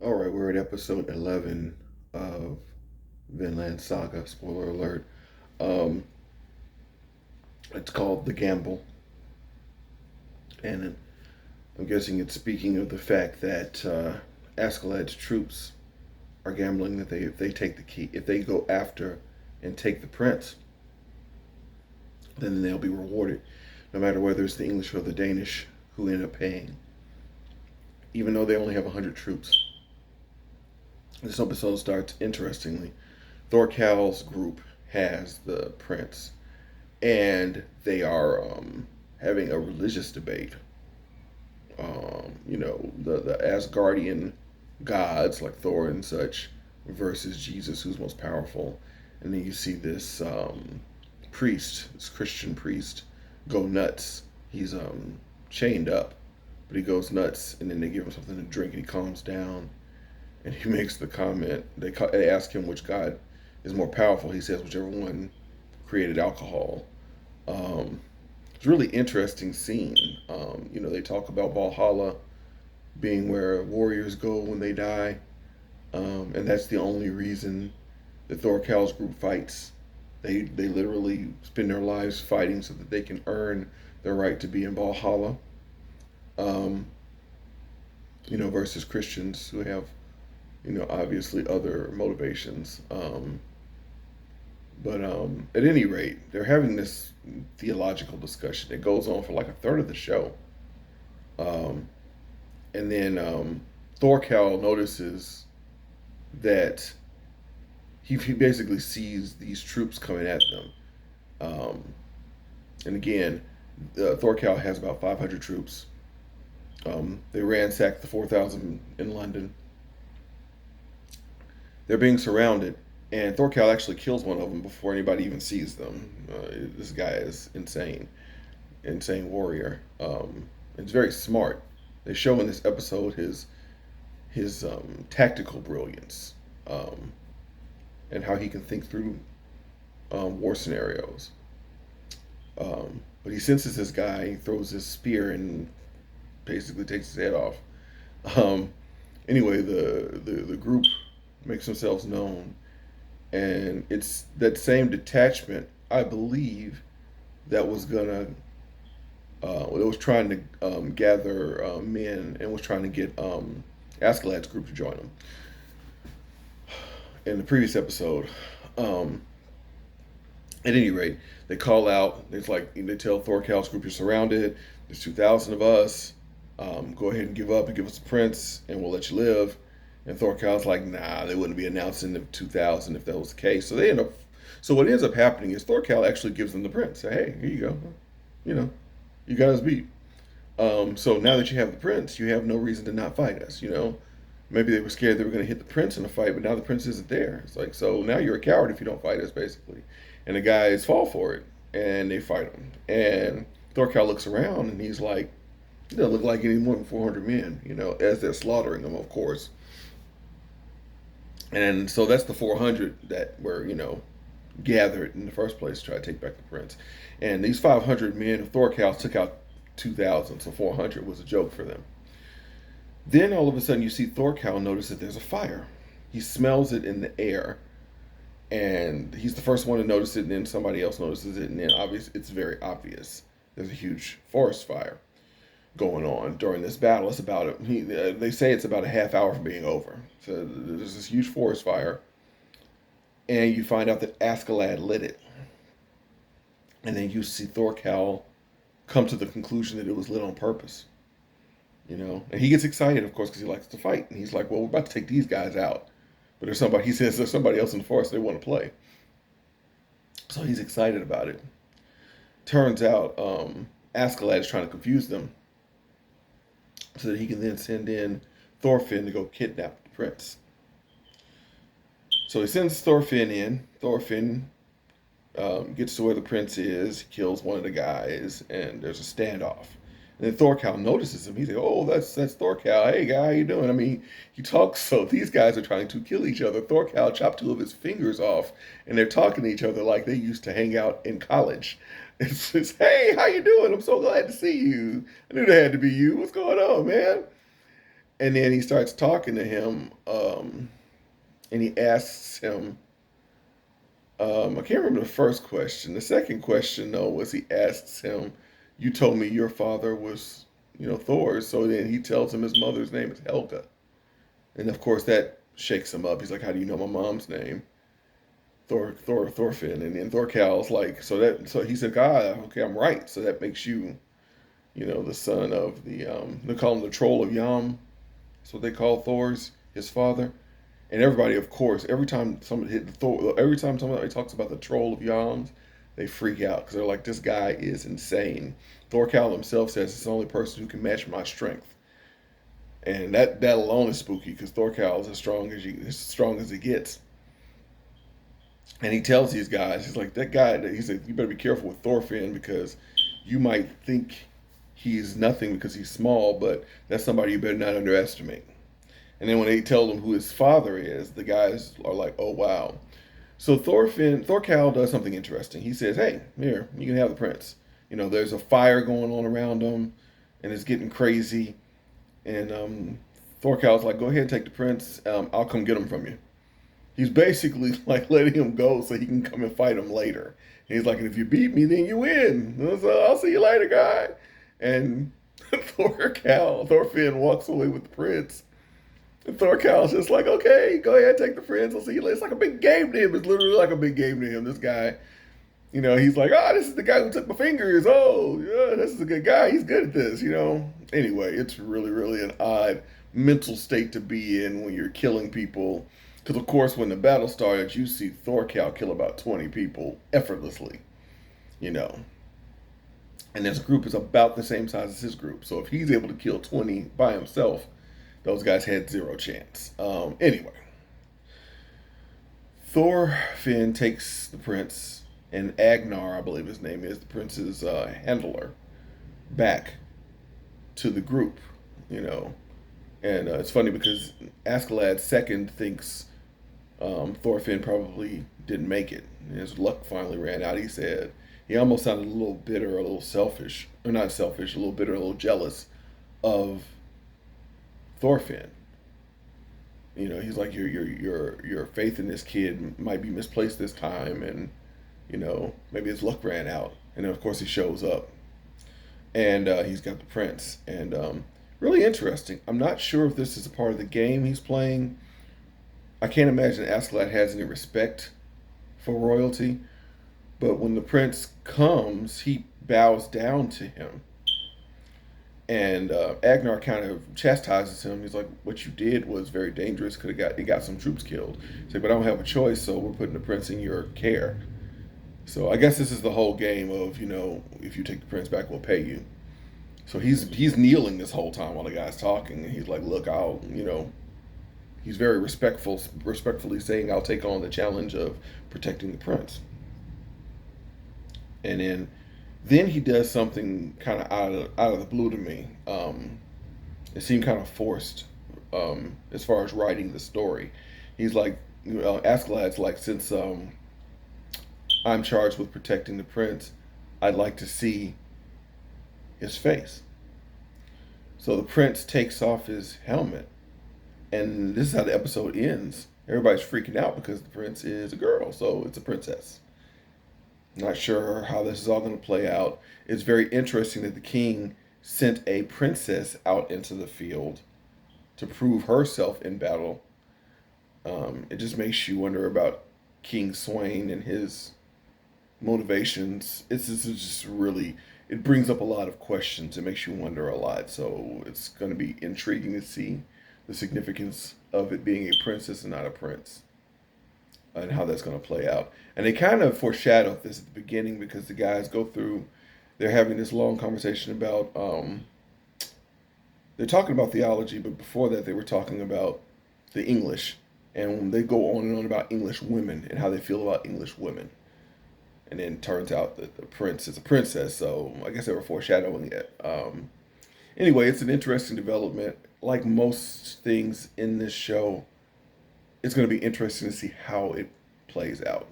All right, we're at episode 11 of Vinland Saga. Spoiler alert. Um, it's called The Gamble, and I'm guessing it's speaking of the fact that Askeladd's troops are gambling that if they take the key, if they go after and take the prince, then they'll be rewarded, no matter whether it's the English or the Danish who end up paying, even though they only have 100 troops. This episode starts interestingly. Thorkal's group has the prince, and they are having a religious debate. The Asgardian gods like Thor and such versus Jesus, who's most powerful. And then you see this priest, this Christian priest, go nuts. He's chained up, but he goes nuts, and then they give him something to drink, and he calms down. And he makes the comment. They ask him which god is more powerful. He says whichever one created alcohol. It's a really interesting scene. They talk about Valhalla being where warriors go when they die, and that's the only reason that Thorkal's group fights. They literally spend their lives fighting so that they can earn their right to be in Valhalla. Um, versus Christians who have obviously other motivations. But at any rate, they're having this theological discussion. It goes on for like a third of the show. Um, and then Thorkel notices that he basically sees these troops coming at them. Um, and again, Thorkel has about 500 troops. They ransacked the 4,000 in London. They're being surrounded, and Thorkel actually kills one of them before anybody even sees them. This guy is insane warrior. It's very smart. They show in this episode his tactical brilliance, and how he can think through war scenarios. But he senses this guy, he throws his spear and basically takes his head off. Um, anyway, the group makes themselves known, and it's that same detachment, I believe, that was gonna it was trying to gather men and was trying to get Askeladd's group to join them in the previous episode. Um, at any rate, they call out. It's like they tell Thorkal's group, "You're surrounded. There's 2,000 of us. Go ahead and give up and give us a prince, and we'll let you live." And Thorkal's like, "Nah, they wouldn't be announcing the 2,000 if that was the case." So they end up. So what ends up happening is Thorkal actually gives them the prince. Say, "Hey, here you go. You know, you got us beat. So now that you have the prince, you have no reason to not fight us. Maybe they were scared they were going to hit the prince in a fight, but now the prince isn't there. It's like, so now you're a coward if you don't fight us, basically." And the guys fall for it, and they fight him. And Thorkel looks around, and he's like, "It doesn't look like any more than 400 men." As they're slaughtering them, of course. And so that's the 400 that were, gathered in the first place to try to take back the prince. And these 500 men of Thorkel took out 2,000, so 400 was a joke for them. Then all of a sudden you see Thorkel notice that there's a fire. He smells it in the air, and he's the first one to notice it, and then somebody else notices it, and then it's very obvious. There's a huge forest fire going on during this battle. It's about they say it's about a half hour from being over. So there's this huge forest fire, and you find out that Askeladd lit it, and then you see Thorkel come to the conclusion that it was lit on purpose. And he gets excited, of course, because he likes to fight, and he's like, "Well, we're about to take these guys out, but he says there's somebody else in the forest they want to play." So he's excited about it. Turns out Askeladd is trying to confuse them so that he can then send in Thorfinn to go kidnap the prince. So he sends Thorfinn in. Thorfinn gets to where the prince is, he kills one of the guys, and there's a standoff. And then Thorkel notices him. He's like, "Oh, that's Thorkel. Hey, guy, how you doing?" I mean, he talks, so these guys are trying to kill each other. Thorkel chopped two of his fingers off, and they're talking to each other like they used to hang out in college. It's just, "Hey, how you doing? I'm so glad to see you. I knew that had to be you. What's going on, man?" And then he starts talking to him, and he asks him, I can't remember the first question. The second question, though, was he asks him, "You told me your father was, Thor." So then he tells him his mother's name is Helga. And of course, that shakes him up. He's like, "How do you know my mom's name?" Thorfinn. And then Thorkal's like, so he said, "Ah, okay, I'm right. So that makes you, the son of they call him the Troll of Yam. That's what they call Thor's, his father." And everybody, of course, every time somebody talks about the Troll of Yams, they freak out because they're like, "This guy is insane." Thorkel himself says it's the only person who can match my strength, and that alone is spooky because Thorkel is as strong as he gets. And he tells these guys, he's like, that guy. He said, "You better be careful with Thorfinn because you might think he's nothing because he's small, but that's somebody you better not underestimate." And then when they tell him who his father is, the guys are like, "Oh wow." So Thorkel does something interesting. He says, "Hey, here, you can have the prince." There's a fire going on around him, and it's getting crazy. And Thorkel's like, "Go ahead and take the prince. I'll come get him from you." He's basically like letting him go so he can come and fight him later. And he's like, "And if you beat me, then you win. So I'll see you later, guy." And Thorfinn walks away with the prince. And Thorkel's just like, "Okay, go ahead, take the prince. I'll see you later." It's like a big game to him. It's literally like a big game to him. This guy, he's like, "Oh, this is the guy who took my fingers. Oh, yeah, this is a good guy. He's good at this. Anyway, it's really, really an odd mental state to be in when you're killing people. Because, of course, when the battle started, you see Thorkel kill about 20 people effortlessly, you know. And this group is about the same size as his group. So if he's able to kill 20 by himself, those guys had zero chance. Anyway, Thorfinn takes the prince, and Agnar, I believe his name is, the prince's handler, back to the group, you know. And it's funny because Askeladd second thinks Thorfinn probably didn't make it. And his luck finally ran out, he said. He almost sounded a little bitter, a little selfish, or not selfish, a little bitter, a little jealous of Thorfinn. He's like, your faith in this kid might be misplaced this time, and maybe his luck ran out. And then of course he shows up, and he's got the prince, and really interesting. I'm not sure if this is a part of the game he's playing. I can't imagine Askeladd has any respect for royalty, but when the prince comes, he bows down to him. And Agnar kind of chastises him. He's like, "What you did was very dangerous. It got some troops killed." He's like, "But I don't have a choice, so we're putting the prince in your care." So I guess this is the whole game of, if you take the prince back, we'll pay you. So he's kneeling this whole time while the guy's talking, and he's like, "Look, he's very respectfully saying, I'll take on the challenge of protecting the prince." And then he does something kind of out of the blue to me. It seemed kind of forced as far as writing the story. He's like, Askeladd's like, "Since I'm charged with protecting the prince, I'd like to see his face." So the prince takes off his helmet, and this is how the episode ends. Everybody's freaking out because the prince is a girl, so it's a princess. Not sure how this is all going to play out. It's very interesting that the king sent a princess out into the field to prove herself in battle. It just makes you wonder about King Swain and his motivations. Just really, it brings up a lot of questions. It makes you wonder a lot. So it's going to be intriguing to see the significance of it being a princess and not a prince, and how that's going to play out. And they kind of foreshadowed this at the beginning because the guys they're having this long conversation about, they're talking about theology, but before that they were talking about the English. And they go on and on about English women and how they feel about English women. And then it turns out that the prince is a princess, so I guess they were foreshadowing it. Anyway, it's an interesting development. Like most things in this show, it's going to be interesting to see how it plays out.